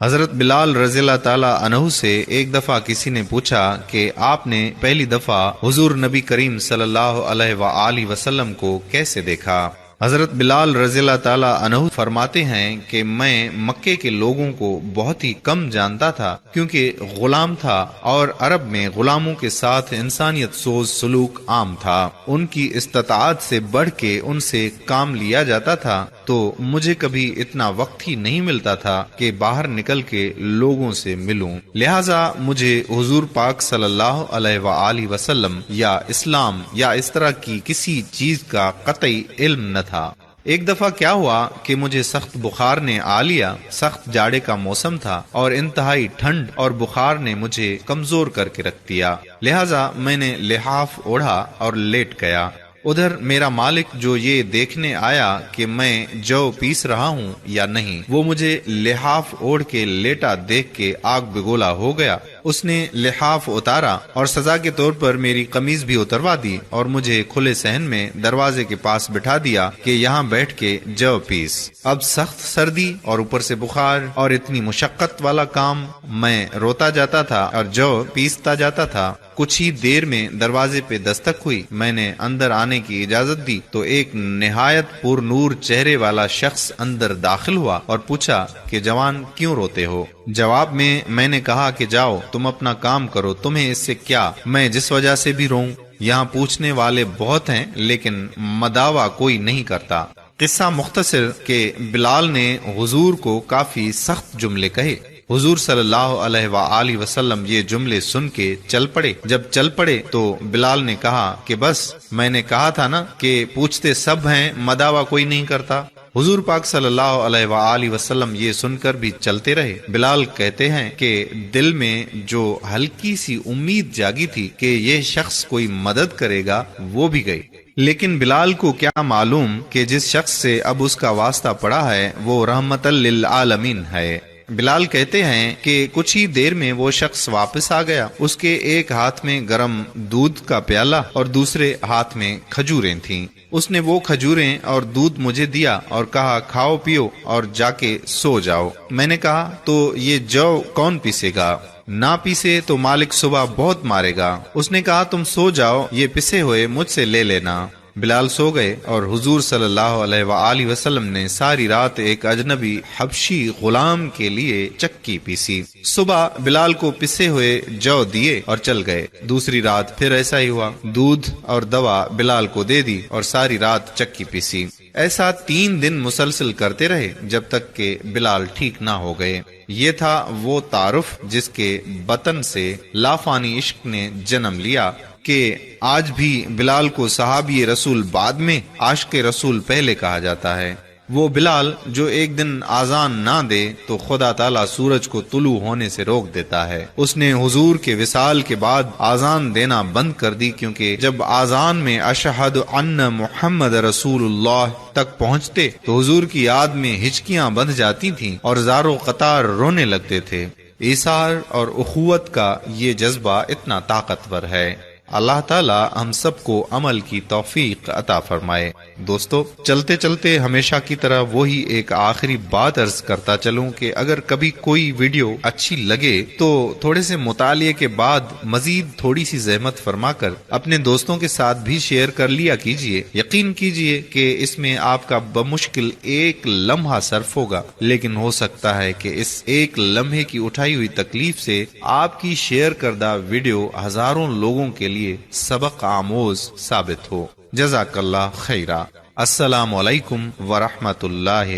حضرت بلال رضی اللہ تعالی عنہ سے ایک دفعہ کسی نے پوچھا کہ آپ نے پہلی دفعہ حضور نبی کریم صلی اللہ علیہ وآلہ وسلم کو کیسے دیکھا؟ حضرت بلال رضی اللہ تعالی عنہ فرماتے ہیں کہ میں مکے کے لوگوں کو بہت ہی کم جانتا تھا، کیونکہ غلام تھا اور عرب میں غلاموں کے ساتھ انسانیت سوز سلوک عام تھا۔ ان کی استطاعت سے بڑھ کے ان سے کام لیا جاتا تھا، تو مجھے کبھی اتنا وقت ہی نہیں ملتا تھا کہ باہر نکل کے لوگوں سے ملوں، لہٰذا مجھے حضور پاک صلی اللہ علیہ وآلہ وسلم یا اسلام یا اس طرح کی کسی چیز کا قطعی علم نہ تھا۔ ایک دفعہ کیا ہوا کہ مجھے سخت بخار نے آ لیا۔ سخت جاڑے کا موسم تھا اور انتہائی ٹھنڈ اور بخار نے مجھے کمزور کر کے رکھ دیا، لہٰذا میں نے لحاف اوڑھا اور لیٹ گیا۔ ادھر میرا مالک جو یہ دیکھنے آیا کہ میں جو پیس رہا ہوں یا نہیں، وہ مجھے لحاف اوڑھ کے لیٹا دیکھ کے آگ بگولا ہو گیا۔ اس نے لحاف اتارا اور سزا کے طور پر میری قمیض بھی اتروا دی اور مجھے کھلے صحن میں دروازے کے پاس بٹھا دیا کہ یہاں بیٹھ کے جو پیس۔ اب سخت سردی اور اوپر سے بخار اور اتنی مشقت والا کام، میں روتا جاتا تھا اور جو پیستا جاتا تھا۔ کچھ ہی دیر میں دروازے پہ دستک ہوئی، میں نے اندر آنے کی اجازت دی تو ایک نہایت پر نور چہرے والا شخص اندر داخل ہوا اور پوچھا کہ جوان کیوں روتے ہو؟ جواب میں نے کہا کہ جاؤ تم اپنا کام کرو، تمہیں اس سے کیا، میں جس وجہ سے بھی روں۔ یہاں پوچھنے والے بہت ہیں لیکن مداوا کوئی نہیں کرتا۔ قصہ مختصر کہ بلال نے حضور کو کافی سخت جملے کہے۔ حضور صلی اللہ علیہ وآلہ وسلم یہ جملے سن کے چل پڑے۔ جب چل پڑے تو بلال نے کہا کہ بس، میں نے کہا تھا نا کہ پوچھتے سب ہیں، مداوا کوئی نہیں کرتا۔ حضور پاک صلی اللہ علیہ وآلہ وسلم یہ سن کر بھی چلتے رہے۔ بلال کہتے ہیں کہ دل میں جو ہلکی سی امید جاگی تھی کہ یہ شخص کوئی مدد کرے گا، وہ بھی گئی، لیکن بلال کو کیا معلوم کہ جس شخص سے اب اس کا واسطہ پڑا ہے وہ رحمت للعالمین ہے۔ بلال کہتے ہیں کہ کچھ ہی دیر میں وہ شخص واپس آ گیا۔ اس کے ایک ہاتھ میں گرم دودھ کا پیالہ اور دوسرے ہاتھ میں کھجوریں تھیں۔ اس نے وہ کھجوریں اور دودھ مجھے دیا اور کہا کھاؤ پیو اور جا کے سو جاؤ۔ میں نے کہا تو یہ جو کون پیسے گا؟ نہ پیسے تو مالک صبح بہت مارے گا۔ اس نے کہا تم سو جاؤ، یہ پسے ہوئے مجھ سے لے لینا۔ بلال سو گئے اور حضور صلی اللہ علیہ وآلہ وسلم نے ساری رات ایک اجنبی حبشی غلام کے لیے چکی پیسی۔ صبح بلال کو پسے ہوئے جو دیے اور چل گئے۔ دوسری رات پھر ایسا ہی ہوا، دودھ اور دوا بلال کو دے دی اور ساری رات چکی پیسی۔ ایسا 3 دن مسلسل کرتے رہے جب تک کہ بلال ٹھیک نہ ہو گئے۔ یہ تھا وہ تعارف جس کے بطن سے لافانی عشق نے جنم لیا کہ آج بھی بلال کو صحابی رسول بعد میں، عاشق رسول پہلے کہا جاتا ہے۔ وہ بلال جو ایک دن آذان نہ دے تو خدا تعالیٰ سورج کو طلوع ہونے سے روک دیتا ہے۔ اس نے حضور کے وصال کے بعد آذان دینا بند کر دی، کیونکہ جب آذان میں اشہد ان محمد رسول اللہ تک پہنچتے تو حضور کی یاد میں ہچکیاں بندھ جاتی تھیں اور زارو قطار رونے لگتے تھے۔ ایثار اور اخوت کا یہ جذبہ اتنا طاقتور ہے۔ اللہ تعالی ہم سب کو عمل کی توفیق عطا فرمائے۔ دوستو، چلتے چلتے ہمیشہ کی طرح وہی ایک آخری بات عرض کرتا چلوں کہ اگر کبھی کوئی ویڈیو اچھی لگے تو تھوڑے سے مطالعے کے بعد مزید تھوڑی سی زحمت فرما کر اپنے دوستوں کے ساتھ بھی شیئر کر لیا کیجئے۔ یقین کیجئے کہ اس میں آپ کا بمشکل ایک لمحہ صرف ہوگا، لیکن ہو سکتا ہے کہ اس ایک لمحے کی اٹھائی ہوئی تکلیف سے آپ کی شیئر کردہ ویڈیو ہزاروں لوگوں کے لیے سبق آموز ثابت ہو۔ جزاک اللہ خیرہ۔ السلام علیکم ورحمۃ اللہ